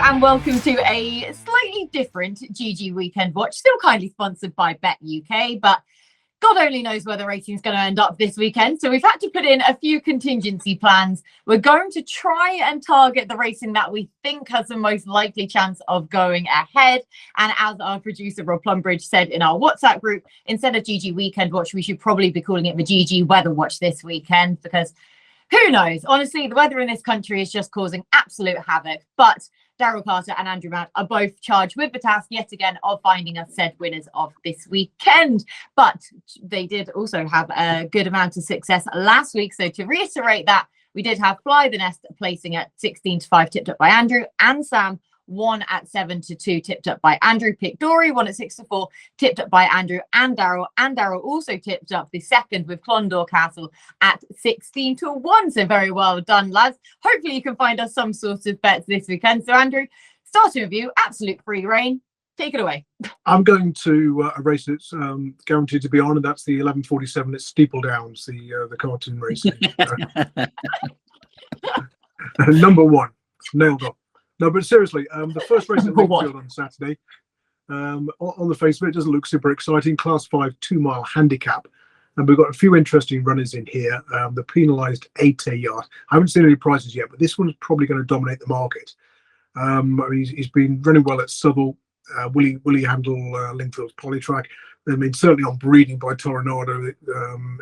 and welcome to a slightly different GG Weekend Watch, still kindly sponsored by BetUK, but God only knows where the racing's going to end up this weekend. So we've had to put in a few contingency plans. We're going to try and target the racing that we think has the most likely chance of going ahead. And as our producer, Rob Plumbridge, said in our WhatsApp group, instead of GG Weekend Watch, we should probably be calling it the GG Weather Watch this weekend, because who knows? Honestly, the weather in this country is just causing absolute havoc. But Daryl Carter and Andrew Mount are both charged with the task yet again of finding us said winners of this weekend. But they did also have a good amount of success last week. So to reiterate that, we did have Fly the Nest placing at 16-5, tipped up by Andrew, and Sam won at 7-2, tipped up by Andrew. Pick Dory won at 6-4, tipped up by Andrew and Daryl. And Daryl also tipped up the second with Clondor Castle at 16-1. So very well done, lads. Hopefully you can find us some sort of bets this weekend. So Andrew, starting with you, absolute free reign. Take it away. I'm going to a race that's guaranteed to be on, and that's the 11:47 at Steepledowns, the cartoon racing. Number one, nailed on. No, but seriously, the first race at Lingfield on Saturday, on the face of it, doesn't look super exciting. Class 5 2-mile handicap. And we've got a few interesting runners in here. The penalised 8 yard. I haven't seen any prices yet, but this one's probably going to dominate the market. I mean, he's been running well at Southall. Will he handle Lingfield's polytrack? I mean, certainly on breeding by Toronado,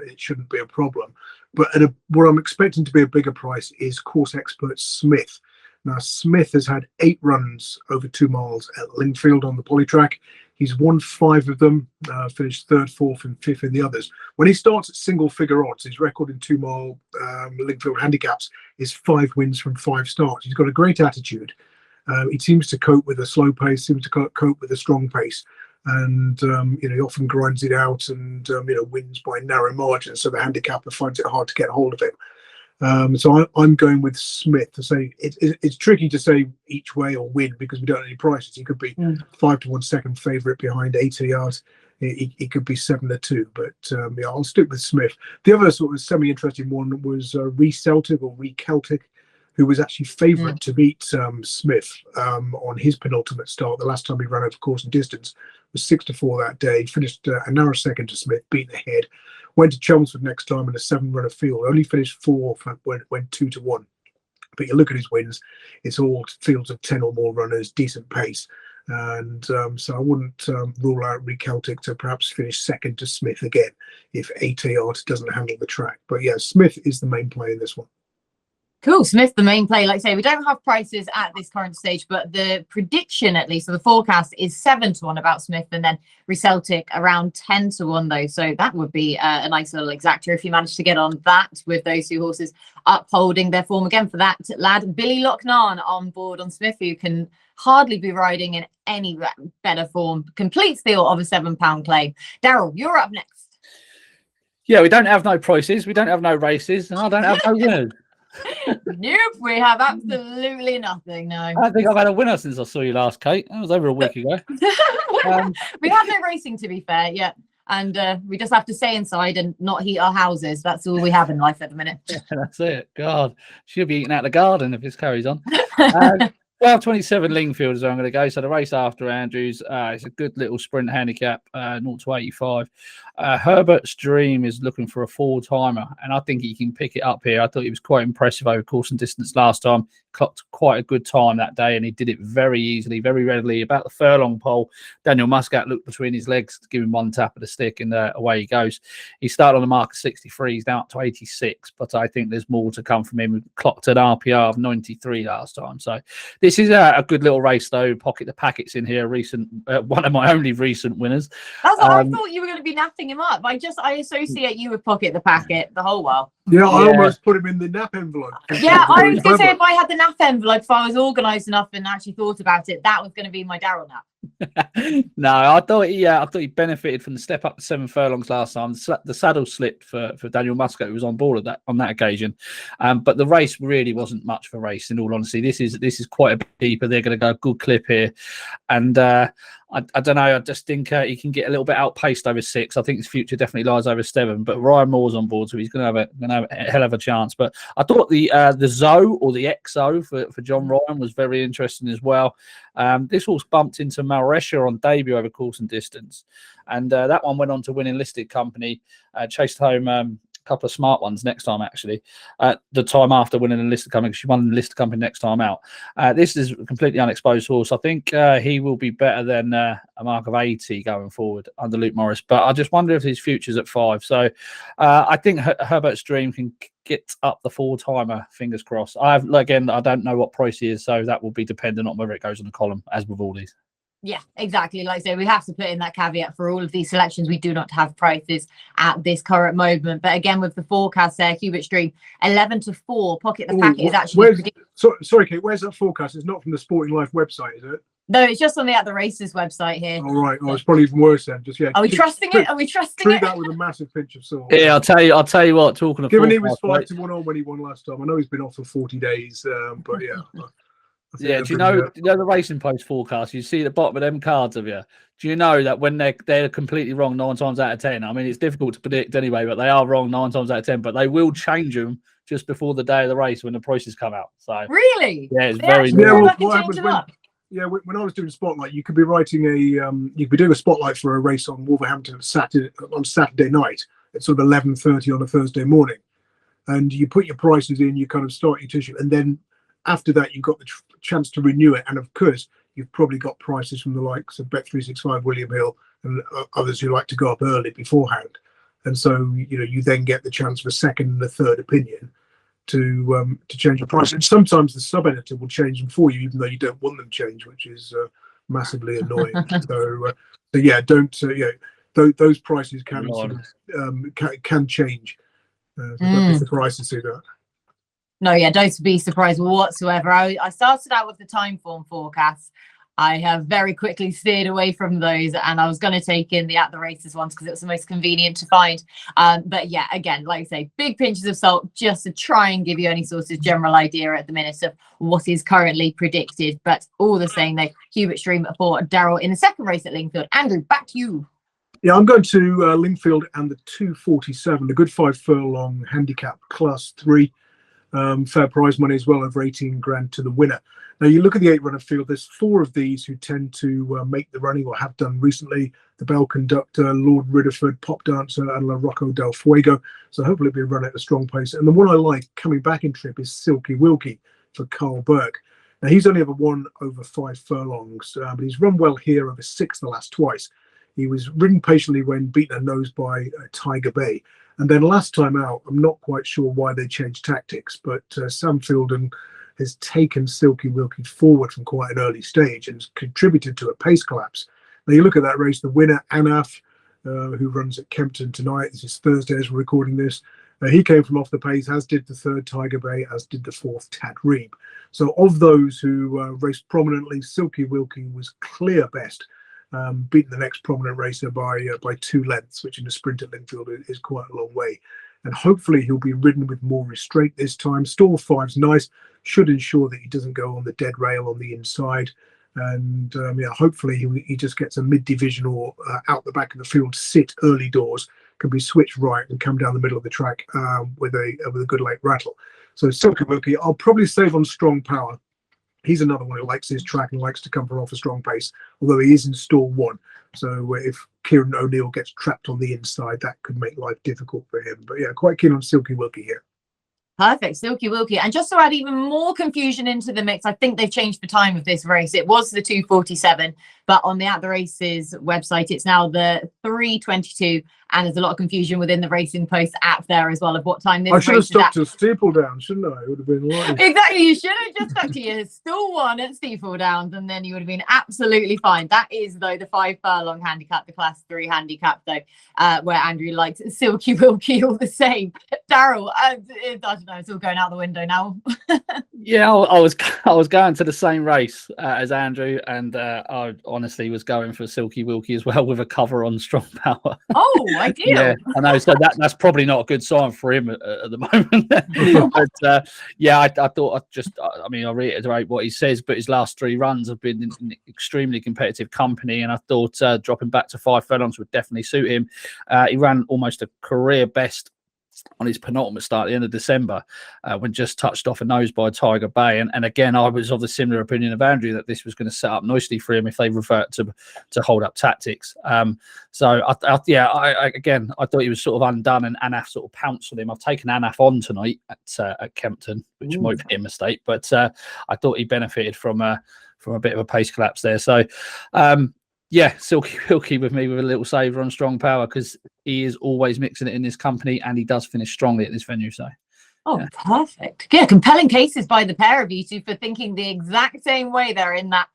it shouldn't be a problem. But what I'm expecting to be a bigger price is course expert Smith. Now, Smith has had 8 runs over 2 miles at Lingfield on the polytrack. He's won 5 of them, finished 3rd, 4th, and 5th in the others. When he starts at single-figure odds, his record in 2-mile Lingfield handicaps is 5 wins from 5 starts. He's got a great attitude. He seems to cope with a slow pace, seems to cope with a strong pace. And, he often grinds it out and, wins by narrow margins. So the handicapper finds it hard to get hold of him. So I'm going with Smith. To say it's tricky to say each way or win because we don't have any prices. He could be 5-1 second favourite behind 8 yards. He could be 7-2. But I'll stick with Smith. The other sort of semi-interesting one was Re-Celtic or Re-Celtic, who was actually favourite to beat Smith on his penultimate start. The last time he ran over course and distance was 6-4 that day. Finished a narrow second to Smith, beaten ahead. Went to Chelmsford next time in a 7-runner field. Only finished 4th, went 2-1. But you look at his wins, it's all fields of 10 or more runners, decent pace. And so I wouldn't rule out Re-Celtic to perhaps finish second to Smith again if 8 yards doesn't handle the track. But yeah, Smith is the main play in this one. Cool. Smith, the main play. Like I say, we don't have prices at this current stage, but the prediction, at least, so the forecast is 7-1 about Smith, and then Re-Celtic around 10-1 though. So that would be a nice little exactor if you manage to get on that with those 2 horses upholding their form again. For that lad, Billy Loughnane on board on Smith, who can hardly be riding in any better form. Complete steal of a £7 claim. Daryl, you're up next. Yeah, we don't have no prices, we don't have no races, and I don't have no winners. Nope, we have absolutely nothing. No, I don't think I've had a winner since I saw you last, Kate. That was over a week ago. We have no racing, to be fair, yet, and we just have to stay inside and not heat our houses. That's all we have in life at the minute. Yeah, that's it. God, she'll be eating out the garden if this carries on. 12:27 Lingfield is where I'm going to go. So the race after Andrews, it's a good little sprint handicap, 0-85. Herbert's Dream is looking for a 4-timer, and I think he can pick it up here. I thought he was quite impressive over course and distance last time. Clocked quite a good time that day, and he did it very easily, very readily. About the furlong pole, Daniel Muscat looked between his legs to give him 1 tap of the stick, and away he goes. He started on the mark of 63. He's now up to 86, but I think there's more to come from him. We clocked an RPR of 93 last time. So this is a good little race, though. Pocket the packets in here. One of my only recent winners. That's what I thought you were going to be napping him up. I associate you with Pocket the Packet the whole while. Yeah, I almost put him in the nap envelope. Yeah, I was going to say if I had the nap envelope, if I was organised enough and actually thought about it, that was going to be my Daryl nap. No, I thought he benefited from the step up to 7 furlongs last time. The saddle slipped for Daniel Muscat, who was on board on that occasion. But the race really wasn't much of a race, in all honesty. This is quite a bit deeper. They're going to go a good clip here, and I don't know. I just think he can get a little bit outpaced over 6. I think his future definitely lies over 7. But Ryan Moore's on board, so he's going to have a hell of a chance. But I thought the Zoe or the XO for John Ryan was very interesting as well. This horse bumped into Malresha on debut over course and distance, and that one went on to win Enlisted Company, chased home couple of smart ones next time, actually. The time after winning Enlisted Company, she won Enlisted Company next time out. This is a completely unexposed horse. I think he will be better than a mark of 80 going forward under Luke Morris. But I just wonder if his future's at 5. So I think Herbert's Dream can get up the 4-timer, fingers crossed. Again, I don't know what price he is, so that will be dependent on whether it goes on the column, as with all these. Yeah, exactly. Like I say, we have to put in that caveat for all of these selections. We do not have prices at this current moment. But again, with the forecast there, Hubert's Dream, 11-4. Pocket the Packet is actually... Sorry, Kate, where's that forecast? It's not from the Sporting Life website, is it? No, it's just on the At the Races website here. All right. Oh, it's probably even worse then. Just Are we trusting it? Are we trusting treat it? that with a massive pinch of salt. Yeah, I'll tell you what. Talking of given he was 5-1 on when he won last time, I know he's been off for 40 days, but yeah. Yeah, do you know the Racing Post forecast? You see the bottom of them cards of you. Do you know that when they're completely wrong 9 times out of 10? I mean, it's difficult to predict anyway, but they are wrong 9 times out of 10. But they will change them just before the day of the race when the prices come out. So really, yeah, it's very. Yeah, well, what happens when I was doing Spotlight, you could be writing you could be doing a Spotlight for a race on Wolverhampton on Saturday night at sort of 11:30 on a Thursday morning, and you put your prices in, you kind of start your tissue, and then after that you've got the chance to renew it, and of course you've probably got prices from the likes of Bet365, William Hill, and others who like to go up early beforehand, and so you then get the chance for a second and a third opinion to change the price. And sometimes the sub editor will change them for you, even though you don't want them changed, which is massively annoying. so yeah, don't those prices can change. Don't be surprised to see that. No, yeah, don't be surprised whatsoever. I started out with the time form forecasts. I have very quickly steered away from those, and I was going to take in the At the Races ones because it was the most convenient to find. But yeah, again, like I say, big pinches of salt just to try and give you any sort of general idea at the minute of what is currently predicted. But all the same, though, Hubert's Dream for Daryl in the second race at Lingfield. Andrew, back to you. Yeah, I'm going to Lingfield and the 247, the good 5 furlong handicap, class 3. Fair prize money as well, over 18 grand to the winner. Now you look at the 8-runner field, there's 4 of these who tend to make the running or have done recently: the Bell Conductor, Lord Ridderford, Pop Dancer, and La Rocco del Fuego. So hopefully it'll be a run at a strong pace. And the one I like coming back in trip is Silky Wilkie for Carl Burke. Now he's only ever won over 5 furlongs, but he's run well here over 6 the last twice. He was ridden patiently when beaten a nose by Tiger Bay. And then last time out, I'm not quite sure why they changed tactics, but Sam Fielden has taken Silky Wilkie forward from quite an early stage and has contributed to a pace collapse. Now you look at that race, the winner, Anaf, who runs at Kempton tonight. This is Thursday as we're recording this. He came from off the pace, as did the 3rd Tiger Bay, as did the 4th Tad Reeb. So of those who raced prominently, Silky Wilkie was clear best, beating the next prominent racer by 2 lengths, which in a sprint at Lingfield is quite a long way. And hopefully he'll be ridden with more restraint this time. Stall 5's nice, should ensure that he doesn't go on the dead rail on the inside. And yeah, hopefully he just gets a mid-division or out the back of the field, sit early doors, can be switched right and come down the middle of the track with a good late rattle. So Silky Wilkie, I'll probably save on Strong Power. He's another one who likes his track and likes to come from off a strong pace, although he is in stall 1. So if Kieran O'Neill gets trapped on the inside, that could make life difficult for him. But yeah, quite keen on Silky Wilkie here. Perfect, Silky Wilkie. And just to add even more confusion into the mix, I think they've changed the time of this race. It was the 2:47, but on the At the Races website, it's now the 3:22. And there's a lot of confusion within the Racing Post app there as well of what time this race is at. I should have stuck to Steeple Down, shouldn't I? It would have been right. Exactly, you should have just stuck to your stall 1 at Steeple Downs, and then you would have been absolutely fine. That is, though, the 5 furlong handicap, the class 3 handicap, though, where Andrew likes Silky Wilkie all the same. Daryl, I don't know, it's all going out the window now. Yeah, I was going to the same race as Andrew, and I honestly was going for Silky Wilkie as well with a cover on Strong Power. Oh, ideal. Yeah, I know. So that's probably not a good sign for him at the moment. But yeah, I thought I reiterate what he says, but his last 3 runs have been in extremely competitive company, and I thought dropping back to 5 furlongs would definitely suit him. He ran almost a career best on his penultimate start at the end of December, when just touched off a nose by Tiger Bay. And again, I was of the similar opinion of Andrew that this was going to set up nicely for him if they revert to hold up tactics. So I thought he was sort of undone, and Anaf sort of pounced on him. I've taken Anaf on tonight at Kempton, which might be a mistake, but I thought he benefited from a bit of a pace collapse there. So yeah, Silky Wilkie with me with a little saver on Strong Power, because he is always mixing it in this company, and he does finish strongly at this venue. So, yeah. Perfect. Yeah, compelling cases by the pair of you two for thinking the exact same way. They're in that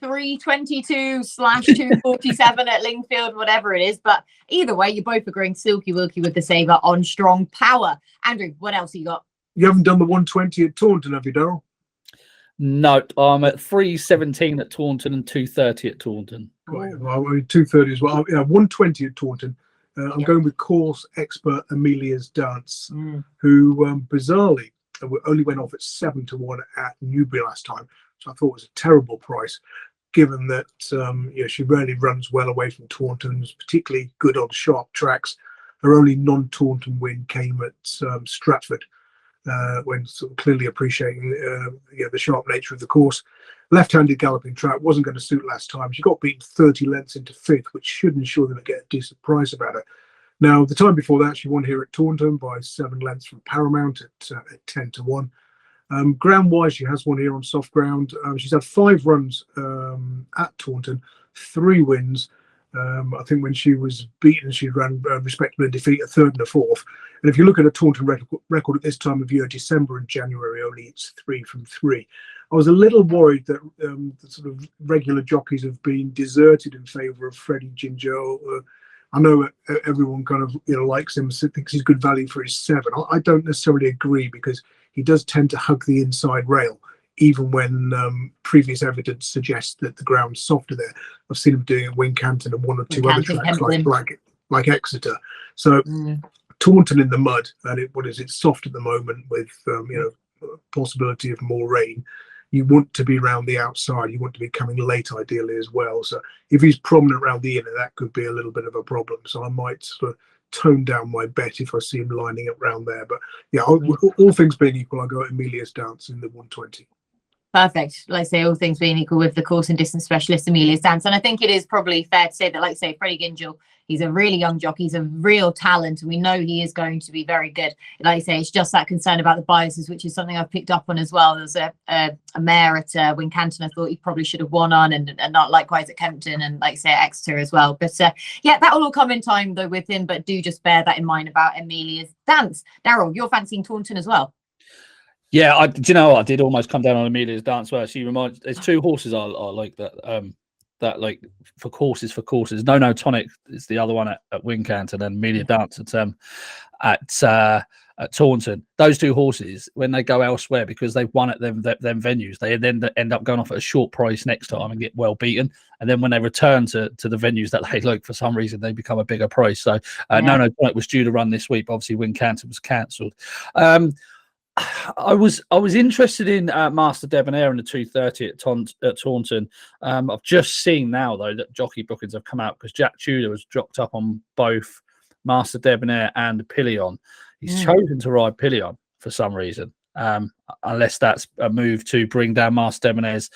322/247 at Lingfield, whatever it is. But either way, you're both agreeing Silky Wilkie with the saver on Strong Power. Andrew, what else you got? You haven't done the 120 at Taunton, have you, Daryl? No, I'm at 317 at Taunton and 230 at Taunton. Right, well, 230 as well. Yeah, 120 at Taunton. I'm going with course expert Amelia's Dance, who bizarrely only went off at 7-1 at Newbury last time. So I thought it was a terrible price, given that she rarely runs well away from Taunton's, particularly good on sharp tracks. Her only non-Taunton win came at Stratford. When sort of clearly appreciating the sharp nature of the course. Left-handed galloping track, wasn't going to suit last time. She got beaten 30 lengths into 5th, which should ensure them to get a decent price about her. Now, the time before that, she won here at Taunton by 7 lengths from Paramount at 10-1. Ground-wise, she has won here on soft ground. She's had 5 runs at Taunton, 3 wins. I think when she was beaten, she ran respectively in defeat, a 3rd and a 4th. And if you look at a Taunton record at this time of year, December and January only, it's 3 from 3. I was a little worried that the sort of regular jockeys have been deserted in favour of Freddie Ginger. I know everyone kind of likes him, thinks he's good value for his 7. I don't necessarily agree, because he does tend to hug the inside rail, even when previous evidence suggests that the ground's softer there. I've seen him doing it at Wincanton and 1 or 2 other tracks like Exeter. So Taunton in the mud, and it's soft at the moment with possibility of more rain. You want to be around the outside. You want to be coming late, ideally, as well. So if he's prominent around the inner, that could be a little bit of a problem. So I might sort of tone down my bet if I see him lining up around there. But yeah, all things being equal, I go at Amelia's Dance in the 120. Perfect. Like I say, all things being equal with the course and distance specialist Amelia's Dance. And I think it is probably fair to say that, like I say, Freddie Gingell, he's a really young jockey. He's a real talent, and we know he is going to be very good. Like I say, it's just that concern about the biases, which is something I've picked up on as well. There's a mare at Wincanton I thought he probably should have won on, and not likewise at Kempton, and like I say, at Exeter as well. But yeah, that will all come in time though with him, but do just bear that in mind about Amelia's Dance. Daryl, you're fancying Taunton as well? Yeah, do you know what? I did almost come down on Amelia's Dance. Well, she reminds. There's 2 horses I like that. That like for courses. No Tonic is the other one at Wincanton, and Amelia Dance at Taunton. Those 2 horses, when they go elsewhere because they've won at them venues, they then end up going off at a short price next time and get well beaten. And then when they return to the venues that they like, for some reason they become a bigger price. So No Tonic was due to run this week, but obviously Wincanton was cancelled. I was interested in Master Debonair in the 230 at Taunton. I've just seen now though that jockey bookings have come out, because Jack Tudor was dropped up on both Master Debonair and Pillion. He's chosen to ride Pillion for some reason, unless that's a move to bring down Master Debonair's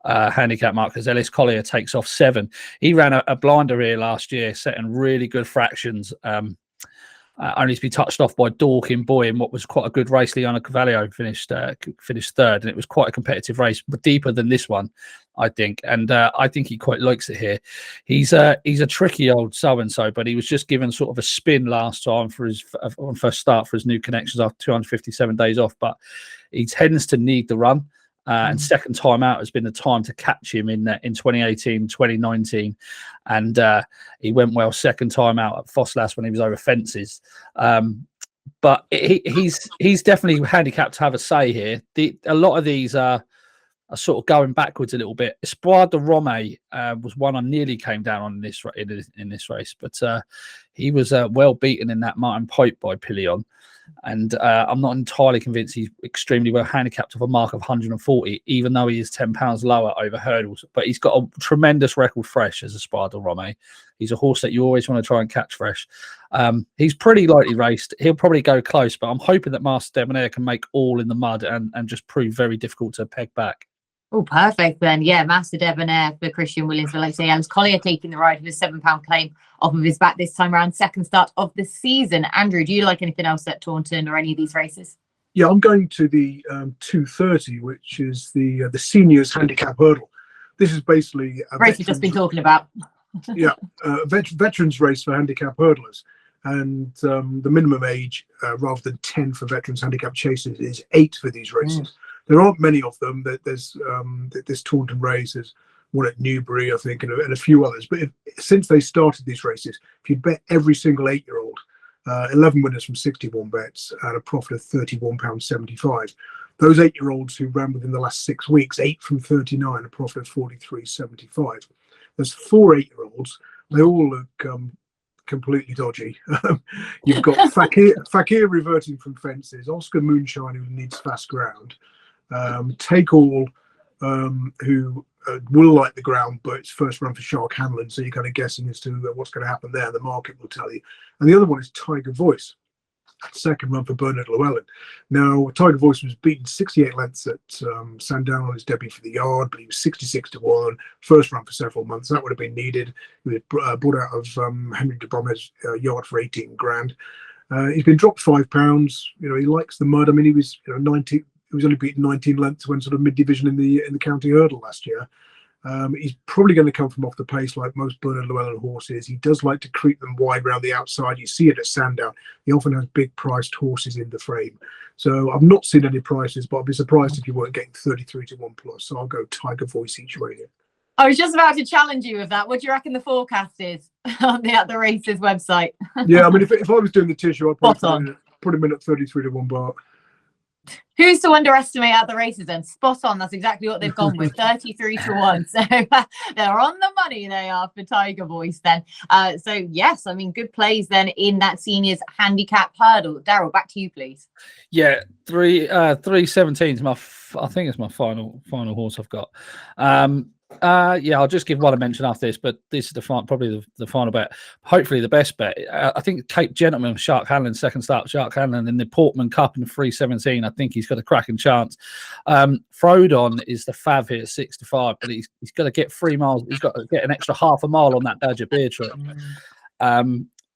handicap mark, because Ellis Collier takes off 7. He ran a blinder here last year, setting really good fractions. Only to be touched off by Dorking Boy in what was quite a good race. Leona Cavallo finished 3rd, and it was quite a competitive race, but deeper than this one, I think. And I think he quite likes it here. He's a tricky old so-and-so, but he was just given sort of a spin last time for his on first start for his new connections after 257 days off. But he tends to need the run. And second time out has been the time to catch him in 2018, 2019. And he went well second time out at Fosslas when he was over fences. But he's definitely handicapped to have a say here. A lot of these are are sort of going backwards a little bit. Espoir de Rome was one I nearly came down on in this race, but he was well beaten in that Martin Pope by Pillion. And I'm not entirely convinced he's extremely well handicapped of a mark of 140, even though he is £10 lower over hurdles. But he's got a tremendous record fresh as a Espoir de Rome. He's a horse that you always want to try and catch fresh. He's pretty lightly raced. He'll probably go close, but I'm hoping that Master Debonair can make all in the mud and just prove very difficult to peg back. Oh, perfect then. Yeah, Master Debonair for Christian Williams. But like I say, Alice Collier taking the ride with a £7 claim off of his back this time around, second start of the season. Andrew, do you like anything else at Taunton or any of these races? Yeah, I'm going to the 230, which is the seniors handicap hurdle. This is basically a race we've just been talking about. Yeah, veterans race for handicap hurdlers. And the minimum age, rather than 10 for veterans handicap chasers, is 8 for these races. There aren't many of them. There's this Taunton race, there's one at Newbury, I think, and a few others. But since they started these races, if you bet every single 8-year-old, 11 winners from 61 bets at a profit of £31.75. Those 8-year-olds who ran within the last 6 weeks, 8 from 39, a profit of £43.75. There's 4 8-year-olds. They all look completely dodgy. You've got Fakir reverting from fences, Oscar Moonshine, who needs fast ground, Take All, who will like the ground, but it's first run for Shark Hanlon, so you're kind of guessing as to what's going to happen there. The market will tell you. And the other one is Tiger Voice, second run for Bernard Llewellyn. Now, Tiger Voice was beaten 68 lengths at Sandown on his debut for the yard, but he was 66-1, first run for several months. That would have been needed. He was brought out of Henry de Bromhead's yard for 18 grand. He's been dropped £5. You know, he likes the mud. I mean, he was 90. He was only beaten 19 lengths when sort of mid-division in the county hurdle last year. He's probably going to come from off the pace like most Bernard Llewellyn horses. He does like to creep them wide around the outside. You see it at Sandown. He often has big priced horses in the frame. So I've not seen any prices, but I'd be surprised if you weren't getting 33-1 plus. So I'll go Tiger Voice each way here. I was just about to challenge you with that. What do you reckon the forecast is on the At the Races website? Yeah, I mean, if I was doing the tissue, I'd probably put him in at 33-1 bar. Who's to underestimate At the Races then? Spot on. That's exactly what they've gone with. 33-1. So they're on the money, they are, for Tiger Voice then. So yes, I mean, good plays then in that seniors handicap hurdle. Daryl, back to you, please. Yeah, 317 is I think it's my final horse I've got. Yeah, I'll just give one a mention after this, but this is probably the final bet. Hopefully the best bet. I think Cape Gentleman, Shark Hanlon, second start Shark Hanlon in the Portman Cup in 317. I think he's got a cracking chance. Frodon is the fav here at 6-5, but he's got to get 3 miles. He's got to get an extra half a mile on that Badger Beer trip.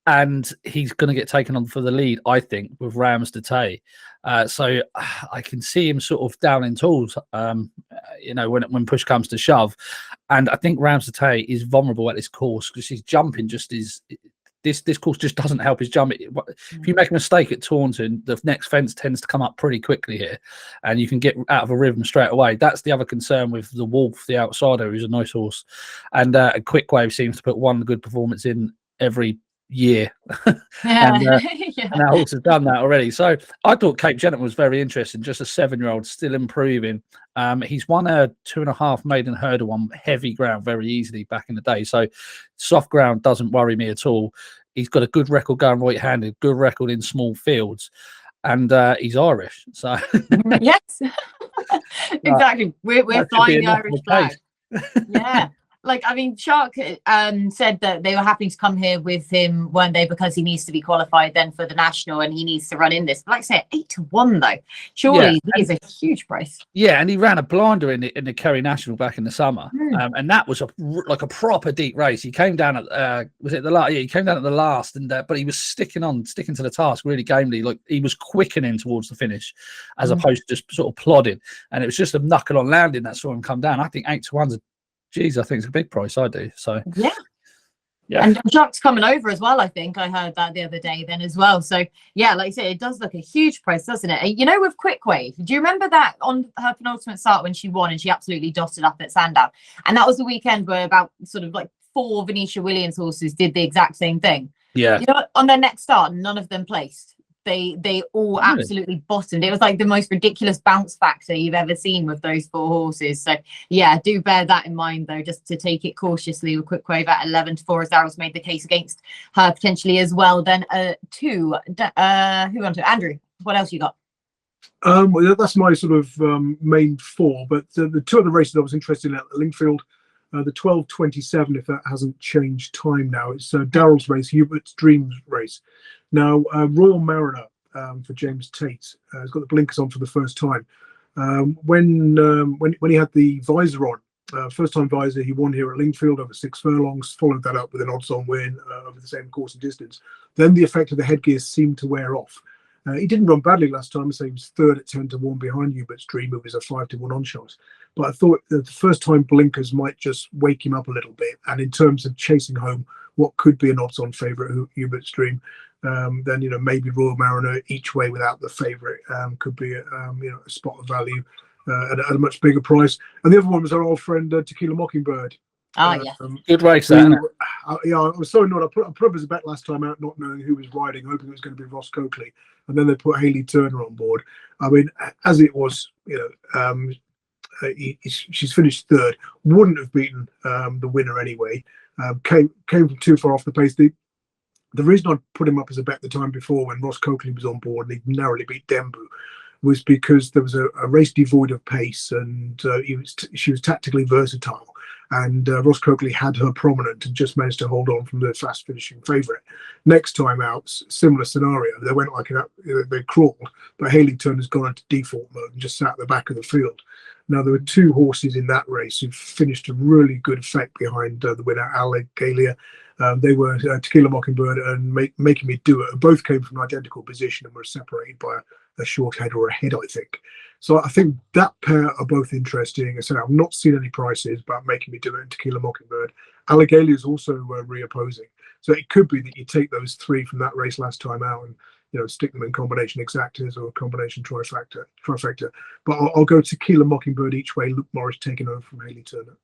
And he's going to get taken on for the lead, I think, with Rams de Tay. So I can see him sort of down in tools, when push comes to shove. And I think Rams de Tay is vulnerable at this course because his jumping just is. This course just doesn't help his jump. If you make a mistake at Taunton, the next fence tends to come up pretty quickly here, and you can get out of a rhythm straight away. That's the other concern with the Wolf, the outsider, who's a nice horse. And a Quick Wave seems to put one good performance in every year. And that horse has done that already. So I thought Cape Gentleman was very interesting, just a 7-year-old still improving. He's won a 2.5 maiden hurdle on heavy ground very easily back in the day, so soft ground doesn't worry me at all. He's got a good record going right-handed, good record in small fields, and he's Irish, so yes. Exactly, we're flying the Irish flag. Yeah. Like, I mean, Shark said that they were happy to come here with him, weren't they? Because he needs to be qualified then for the national and he needs to run in this. But like I say, 8-1 though. Surely he is a huge price. Yeah, and he ran a blinder in the Kerry National back in the summer, and that was like a proper deep race. He came down at he came down at the last, and but he was sticking to the task really gamely. Like he was quickening towards the finish, as opposed to just sort of plodding. And it was just a knuckle on landing that saw him come down. I think 8-1's I think it's a big price. I do. So yeah. And Shark's coming over as well. I think I heard that the other day then as well. So yeah, like I said, it does look a huge price, doesn't it? You know, with Quick Wave, do you remember that on her penultimate start when she won and she absolutely dotted up at Sandown? And that was the weekend where about sort of like 4 Venetia Williams horses did the exact same thing. Yeah. You know, on their next start, none of them placed. They all Really? absolutely bottomed. It was like the most ridiculous bounce factor you've ever seen with those 4 horses. So yeah, do bear that in mind though, just to take it cautiously. A quick wave at 11-4 as Daryl's made the case against her potentially as well. Then 2, who on to Andrew? What else you got? Well, that's my sort of main 4, but the 2 other races I was interested in at Lingfield, the 12:27, if that hasn't changed time now, it's Daryl's race, Hubert's Dreams race. Now, Royal Mariner for James Tate has got the blinkers on for the first time. When he had the visor on, first time visor, he won here at Lingfield over 6 furlongs, followed that up with an odds-on win over the same course and distance. Then the effect of the headgear seemed to wear off. He didn't run badly last time, so he was 3rd at 10-1 behind Hubert's Dream, who was a 5-1 on shot. But I thought that the first time blinkers might just wake him up a little bit. And in terms of chasing home what could be an odds-on favourite, Hubert's Dream, then maybe Royal Mariner each way without the favourite could be a spot of value at a much bigger price. And the other one was our old friend Tequila Mockingbird. Yeah. Good race, that, isn't it? Yeah, I was so annoyed. I put up as a bet last time out, not knowing who was riding, hoping it was going to be Ross Coakley, and then they put Hayley Turner on board. I mean, as it was, she's finished 3rd. Wouldn't have beaten the winner anyway. Came from too far off the pace. The reason I put him up as a bet the time before, when Ross Coakley was on board and he narrowly beat Dembu, was because there was a race devoid of pace, and she was tactically versatile. And Ross Coakley had her prominent and just managed to hold on from the fast finishing favourite. Next time out, similar scenario. They went like they crawled, but Hayley Turner's gone into default mode and just sat at the back of the field. Now, there were 2 horses in that race who finished a really good effect behind the winner, Agaila. They were Tequila Mockingbird and Making Me Do It. Both came from an identical position and were separated by a short head or a head, I think. So I think that pair are both interesting. I said I've not seen any prices, but Making Me Do It and Tequila Mockingbird. Agaila is also reopposing. So it could be that you take those 3 from that race last time out and stick them in combination exactas or combination trifecta. But I'll go Tequila Mockingbird each way. Luke Morris taking over from Hayley Turner.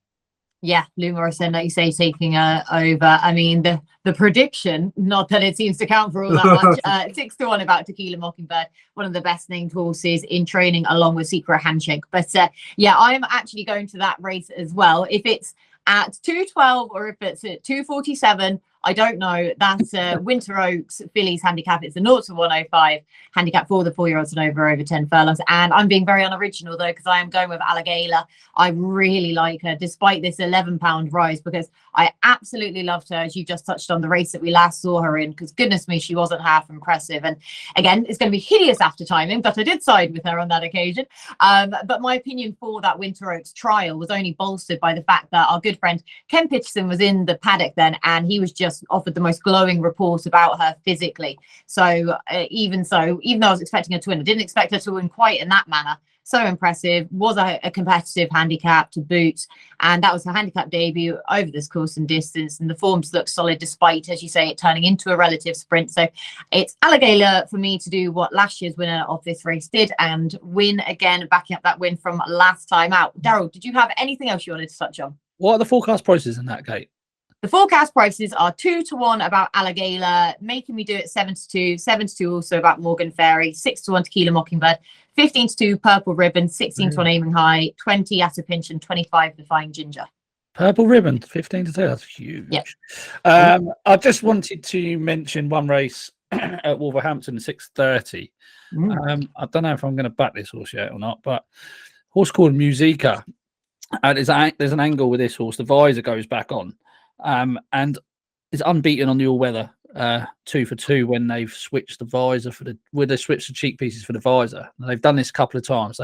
Yeah, Lou Morrison, like you say, taking over. I mean, the prediction, not that it seems to count for all that much, 6-1 about Tequila Mockingbird, one of the best named horses in training, along with Secret Handshake. But yeah, I'm actually going to that race as well. If it's at 2:12 or if it's at 2:47, I don't know. That's Winter Oaks Fillies handicap. It's a 0-105 handicap for the 4-year-olds and over 10 furlongs. And I'm being very unoriginal though, because I am going with Agaila. I really like her, despite this £11 rise, because I absolutely loved her, as you just touched on, the race that we last saw her in, because goodness me, she wasn't half impressive. And again, it's going to be hideous after timing, but I did side with her on that occasion. But my opinion for that Winter Oaks trial was only bolstered by the fact that our good friend Ken Pitcherson was in the paddock then, and he was just offered the most glowing report about her physically. So even though I was expecting her to win, I didn't expect her to win quite in that manner. So impressive, was a competitive handicap to boot, and that was her handicap debut over this course and distance, and the forms look solid despite, as you say, it turning into a relative sprint. So it's Agaila for me to do what last year's winner of this race did and win again, backing up that win from last time out. Daryl, did you have anything else you wanted to touch on? What are the forecast prices in that, Kate? The forecast prices are 2-1 about Agaila, Making Me Do It 7-2, 7-2 also about Morgan Ferry, 6-1 Tequila Mockingbird, 15-2 Purple Ribbon, 16-1 Aiming High, 20 At a Pinch, and 25 Defying Ginger. Purple Ribbon, 15-2. That's huge. Yep. I just wanted to mention one race at Wolverhampton, 6:30. I don't know if I'm going to back this horse yet or not, but horse called Musica. There's an angle with this horse. The visor goes back on. And it's unbeaten on the all-weather 2 for 2 when they've switched the visor they switched the cheek pieces for the visor. And they've done this a couple of times.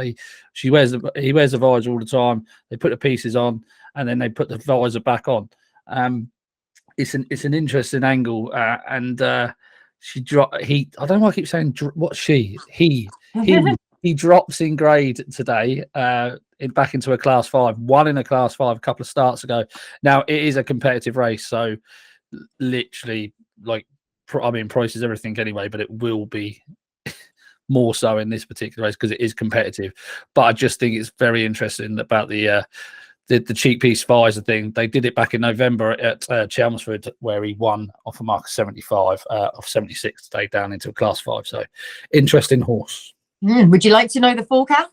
He wears the visor all the time. They put the pieces on and then they put the visor back on. It's an interesting angle, and I don't know why I keep saying he drops in grade today. Back into a class 5, won in a class 5 a couple of starts ago. Now it is a competitive race, so literally, price is everything anyway, but it will be more so in this particular race because it is competitive. But I just think it's very interesting about the did the cheap piece Pfizer thing. They did it back in November at Chelmsford, where he won off a mark of 75, off 76 today, down into a class 5. So interesting horse. Would you like to know the forecast?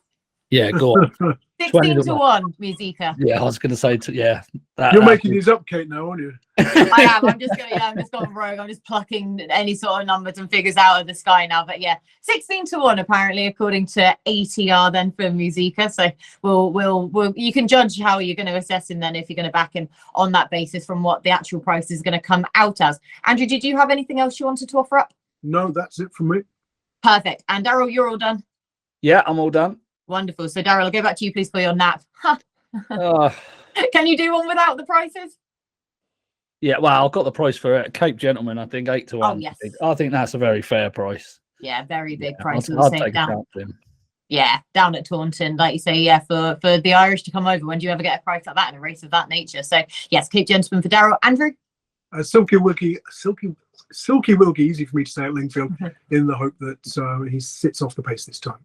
Yeah, go on. 16 to 1, Musica. Yeah, I was going to say, You're making these up, Kate, now, aren't you? I am. I'm just going rogue. I'm just plucking any sort of numbers and figures out of the sky now. But yeah, 16 to 1 apparently, according to ATR then for Musica. So we'll you can judge how you're going to assess him then if you're going to back him on that basis from what the actual price is going to come out as. Andrew, did you have anything else you wanted to offer up? No, that's it from me. Perfect. And Daryl, you're all done. Yeah, I'm all done. Wonderful. So Daryl, I'll go back to you, please, for your nap. Oh. Can you do one without the prices? Yeah, well, I've got the price for it. Cape Gentleman, I think 8 to 1. Oh, yes. I think that's a very fair price. Yeah, very big price. I'll take down. Yeah, down at Taunton, like you say, yeah, for the Irish to come over. When do you ever get a price like that in a race of that nature? So yes, Cape Gentleman for Daryl. Andrew? Silky Wilkie, easy for me to say at Lingfield, in the hope that he sits off the pace this time.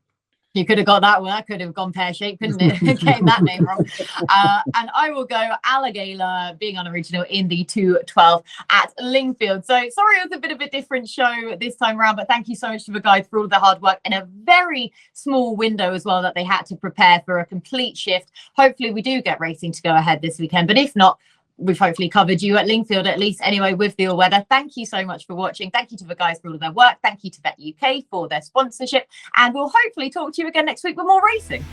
You could have got that one. I could have gone pear-shaped, couldn't it? Getting that name wrong. And I will go Agaila, being unoriginal, in the 2:12 at Lingfield. So sorry, it was a bit of a different show this time around, but thank you so much to the guys for all of the hard work in a very small window as well that they had to prepare for a complete shift. Hopefully we do get racing to go ahead this weekend, but if not, we've hopefully covered you at Lingfield at least anyway with the all-weather. Thank you so much for watching. Thank you to the guys for all of their work. Thank you to Bet UK for their sponsorship. And we'll hopefully talk to you again next week with more racing.